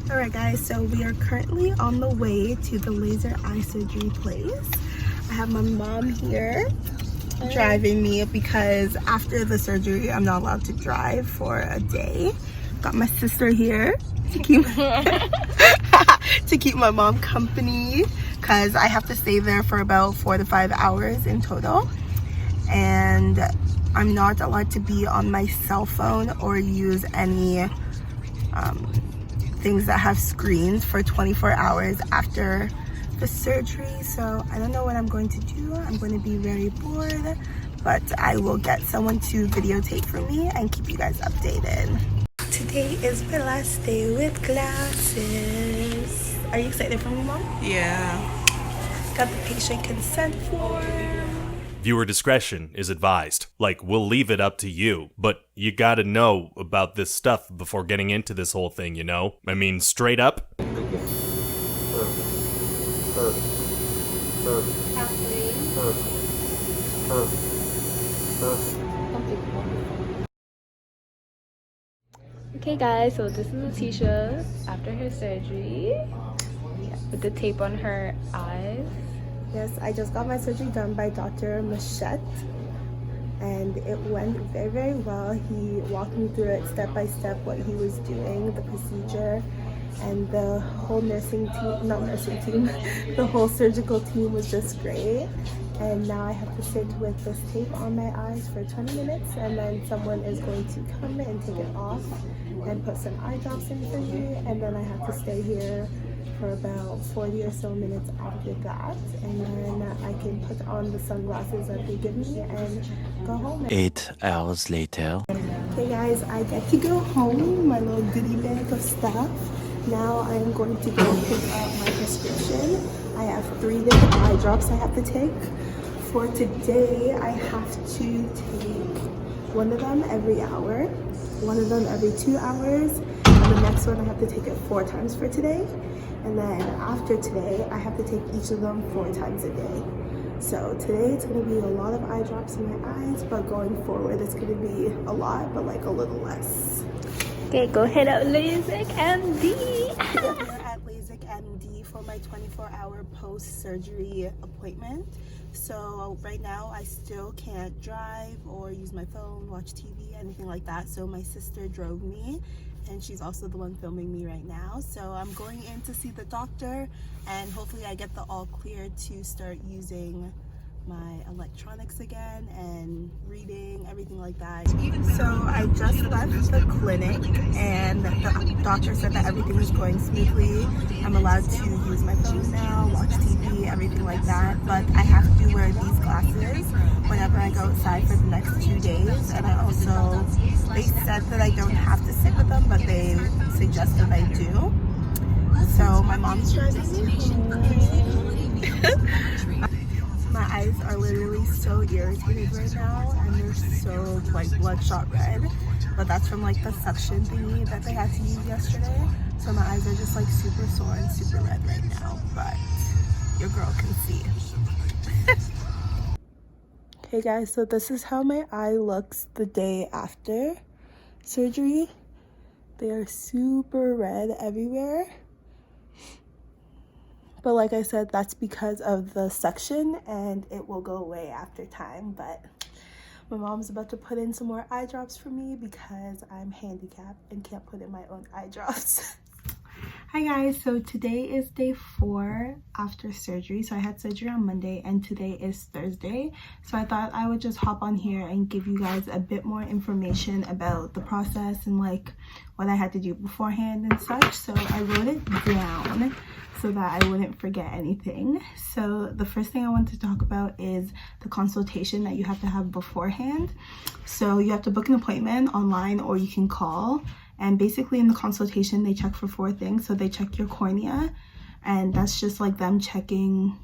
Alright guys, so we are currently on the way to the laser eye surgery place. I have my mom here driving me because after the surgery I'm not allowed to drive for a day. Got my sister here to keep to keep my mom company because I have to stay there for about 4 to 5 hours in total, and I'm not allowed to be on my cell phone or use any things that have screens for 24 hours after the surgery. So I don't know what I'm going to do. I'm going to be very bored, but I will get someone to videotape for me and keep you guys updated. Today is my last day with glasses. Are you excited for me, Mom? Yeah. Got the patient consent form. Viewer discretion is advised. Like, we'll leave it up to you, but you gotta know about this stuff before getting into this whole thing, you know? I mean, straight up. Okay guys, so this is Letitia after her surgery with the tape on her eyes. Yes, I just got my surgery done by Dr. Machette, and it went very, very well. He walked me through it step by step, what he was doing, the procedure, and the whole the whole surgical team was just great. And now I have to sit with this tape on my eyes for 20 minutes, and then someone is going to come and take it off and put some eye drops in for me, and then I have to stay here for about 40 or so minutes after that, and then I can put on the sunglasses that they give me and go home. 8 hours later. Okay guys, I get to go home, my little goodie bag of stuff. Now I am going to go pick up my prescription. I have 3 different eye drops I have to take. For today, I have to take one of them every hour, one of them every 2 hours, and the next one I have to take it 4 times for today. And then after today, I have to take each of them 4 times a day. So today it's going to be a lot of eye drops in my eyes, but going forward it's going to be a lot, but like a little less. Okay, go hit up LASIK MD. We're at LASIK MD for my 24-hour post-surgery appointment. So right now I still can't drive or use my phone, watch TV, anything like that. So my sister drove me, and she's also the one filming me right now. So I'm going in to see the doctor, and hopefully I get the all clear to start using my electronics again and reading, everything like that. So I just left the clinic, and the doctor said that everything is going smoothly. I'm allowed to use my phone now, watch TV, everything like that, but I have to wear these glasses whenever I go outside for the next 2 days. And I also, they said that I don't have to sit with them, but they suggest that I do. So my mom's driving me home. My eyes are literally so irritated right now, and they're so like bloodshot red, but that's from like the suction thingy that they had to use yesterday. So my eyes are just like super sore and super red right now, but your girl can see. Okay guys, so this is how my eye looks the day after surgery. They are super red everywhere. But like I said, that's because of the suction, and it will go away after time. But my mom's about to put in some more eye drops for me because I'm handicapped and can't put in my own eye drops. Hi guys, so today is day 4 after surgery. So I had surgery on Monday and today is Thursday. So I thought I would just hop on here and give you guys a bit more information about the process and like what I had to do beforehand and such. So I wrote it down so that I wouldn't forget anything. So the first thing I want to talk about is the consultation that you have to have beforehand. So you have to book an appointment online or you can call. And basically in the consultation, they check for 4 things. So they check your cornea, and that's just like them checking,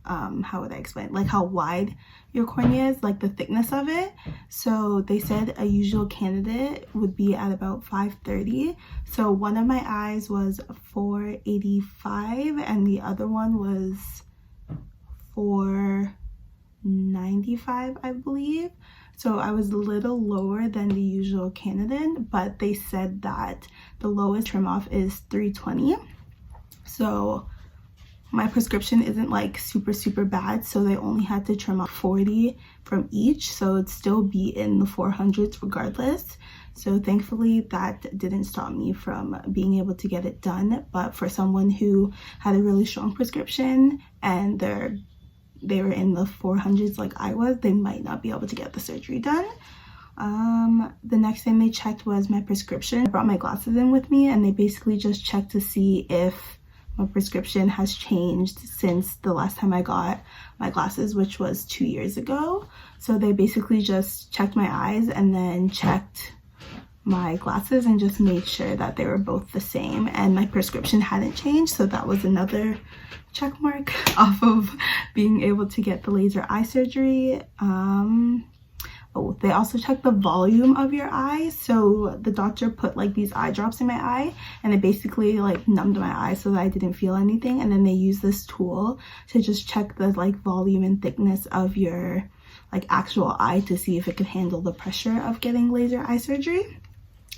how would I explain? Like how wide your cornea is, like the thickness of it. So they said a usual candidate would be at about 530. So one of my eyes was 485 and the other one was 495, I believe. So I was a little lower than the usual candidate, but they said that the lowest trim off is 320. So my prescription isn't like super bad, so they only had to trim off 40 from each, so it'd still be in the 400s regardless. So thankfully that didn't stop me from being able to get it done. But for someone who had a really strong prescription and they were in the 400s like I was, they might not be able to get the surgery done. The next thing they checked was my prescription. I brought my glasses in with me, and they basically just checked to see if my prescription has changed since the last time I got my glasses, which was 2 years ago. So they basically just checked my eyes and then checked my glasses and just made sure that they were both the same, and my prescription hadn't changed. So that was another check mark off of being able to get the laser eye surgery. Oh, they also checked the volume of your eye. So the doctor put like these eye drops in my eye, and it basically like numbed my eye so that I didn't feel anything. And then they used this tool to just check the like volume and thickness of your like actual eye to see if it could handle the pressure of getting laser eye surgery.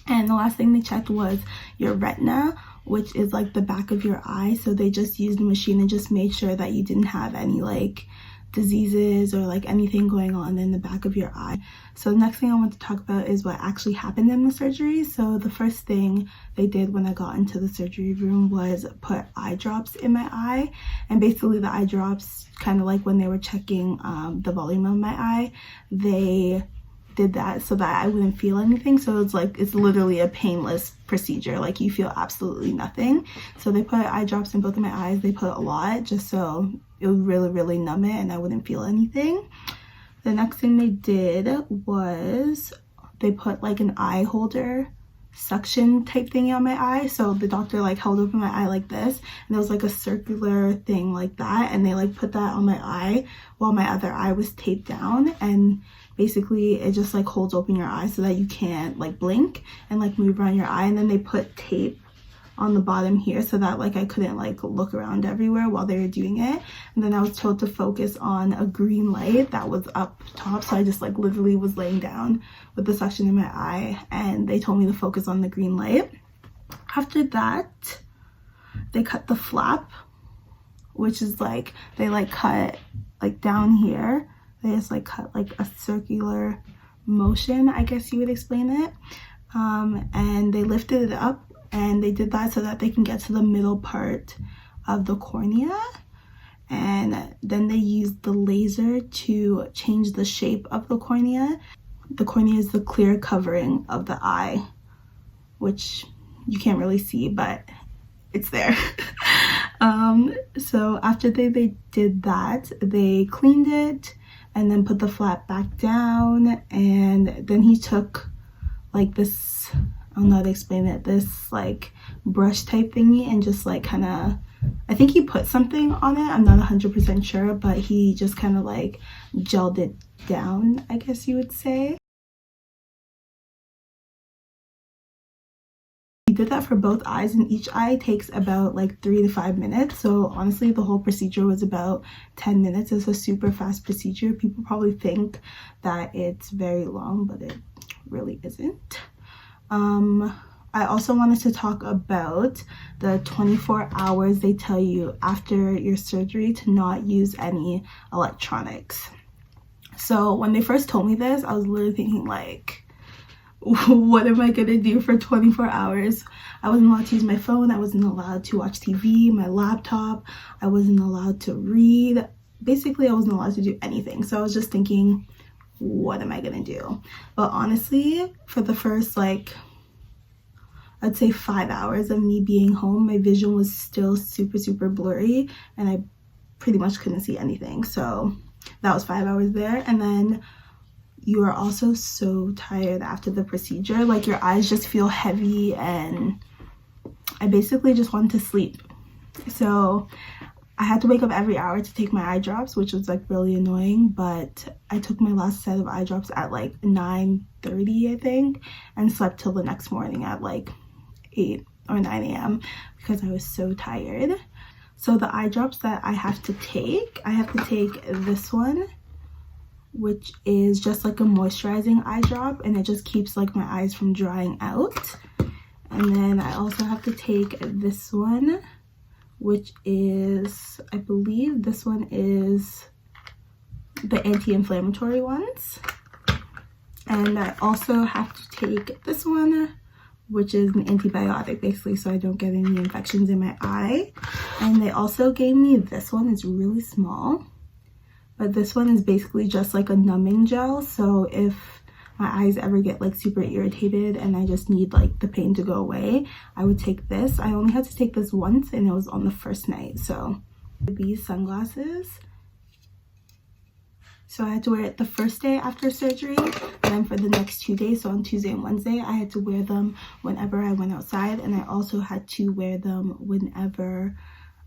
And the last thing they checked was your retina, which is like the back of your eye. So they just used the machine and just made sure that you didn't have any like diseases or like anything going on in the back of your eye. So the next thing I want to talk about is what actually happened in the surgery. So the first thing they did when I got into the surgery room was put eye drops in my eye. And basically the eye drops, kind of like when they were checking the volume of my eye, they did that so that I wouldn't feel anything. So it's like, it's literally a painless procedure. Like you feel absolutely nothing. So they put eye drops in both of my eyes. They put a lot just so it would really numb it and I wouldn't feel anything. The next thing they did was they put like an eye holder suction type thing on my eye. So the doctor like held open my eye like this, and there was like a circular thing like that, and they like put that on my eye while my other eye was taped down. And basically it just like holds open your eye so that you can't like blink and like move around your eye. And then they put tape on the bottom here so that like I couldn't like look around everywhere while they were doing it. And then I was told to focus on a green light that was up top, so I just like literally was laying down with the suction in my eye, and they told me to focus on the green light. After that, they cut the flap, which is like they like cut like down here. They just like cut like a circular motion, I guess you would explain it, and they lifted it up. And they did that so that they can get to the middle part of the cornea. And then they used the laser to change the shape of the cornea. The cornea is the clear covering of the eye, which you can't really see, but it's there. So after they did that, they cleaned it and then put the flap back down. And then he took like this, I don't know how to explain it, this like brush type thingy, and just like kind of, I think he put something on it, I'm not 100% sure, but he just kind of like gelled it down, I guess you would say. He did that for both eyes, and each eye takes about like 3 to 5 minutes. So honestly, the whole procedure was about 10 minutes. It's a super fast procedure. People probably think that it's very long, but it really isn't. I also wanted to talk about the 24 hours they tell you after your surgery to not use any electronics. So when they first told me this, I was literally thinking like, what am I gonna do for 24 hours? I wasn't allowed to use my phone. I wasn't allowed to watch TV, my laptop. I wasn't allowed to read. Basically, I wasn't allowed to do anything. So I was just thinking, what am I gonna do? But honestly, for the first like, I'd say 5 hours of me being home, my vision was still super blurry, and I pretty much couldn't see anything. So that was 5 hours there. And then you are also so tired after the procedure. Like your eyes just feel heavy, and I basically just wanted to sleep. So I had to wake up every hour to take my eye drops, which was like really annoying, but I took my last set of eye drops at like 9:30, I think, and slept till the next morning at like 8 or 9 a.m. because I was so tired. So the eye drops that I have to take this one, which is just like a moisturizing eye drop, and it just keeps like my eyes from drying out. And then I also have to take this one, which is, I believe this one is the anti-inflammatory ones. And I also have to take this one, which is an antibiotic basically, so I don't get any infections in my eye. And they also gave me this one. It's really small, but this one is basically just like a numbing gel. So if my eyes ever get like super irritated and I just need like the pain to go away, I would take this. I only had to take this once and it was on the first night. So these sunglasses, so I had to wear it the first day after surgery, and then for the next 2 days, so on Tuesday and Wednesday, I had to wear them whenever I went outside, and I also had to wear them whenever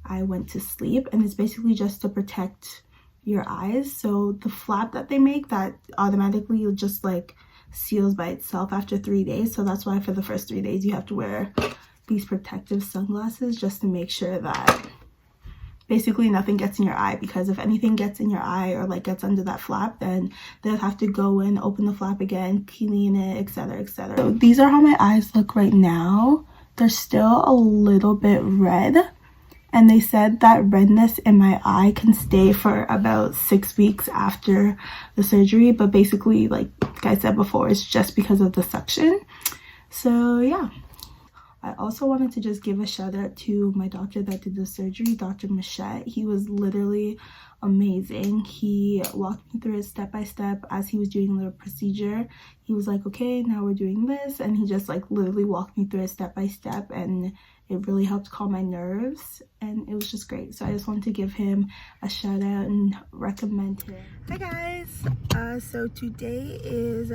I went to sleep. And it's basically just to protect your eyes. So the flap that they make, that automatically just like seals by itself after 3 days. So that's why for the first 3 days you have to wear these protective sunglasses, just to make sure that basically nothing gets in your eye, because if anything gets in your eye or like gets under that flap, then they'll have to go in, open the flap again, clean it, etc, etc. So these are how my eyes look right now. They're still a little bit red, and they said that redness in my eye can stay for about 6 weeks after the surgery, but basically, like I said before, it's just because of the suction. So yeah. I also wanted to just give a shout out to my doctor that did the surgery, Dr. Machette. He was literally amazing. He walked me through it step by step as he was doing the procedure. He was like, okay, now we're doing this. And he just like literally walked me through it step by step, and it really helped calm my nerves, and it was just great. So I just wanted to give him a shout out and recommend him. Hi guys, so today is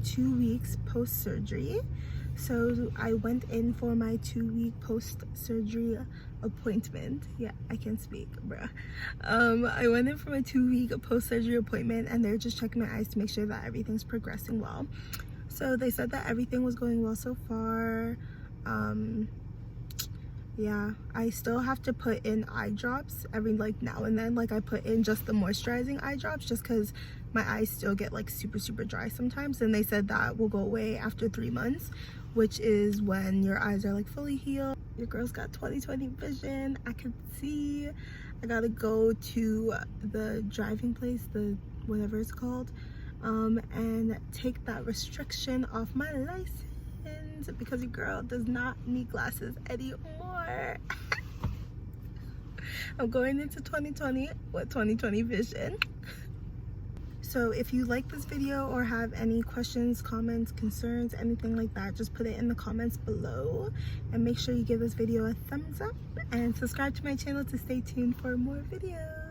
2 weeks post-surgery. So I went in for my 2-week post-surgery appointment. Yeah, I can speak, bruh. I went in for my 2-week post-surgery appointment, and they're just checking my eyes to make sure that everything's progressing well. So they said that everything was going well so far. Yeah, I still have to put in eye drops every like now and then. Like I put in just the moisturizing eye drops just because my eyes still get like super dry sometimes, and they said that will go away after 3 months, which is when your eyes are like fully healed. Your girl's got 20/20 vision. I can see. I gotta go to the driving place, the whatever it's called, and take that restriction off my license, because your girl does not need glasses anymore. I'm going into 2020 with 20/20 vision. So if you like this video or have any questions, comments, concerns, anything like that, just put it in the comments below, and make sure you give this video a thumbs up and subscribe to my channel to stay tuned for more videos.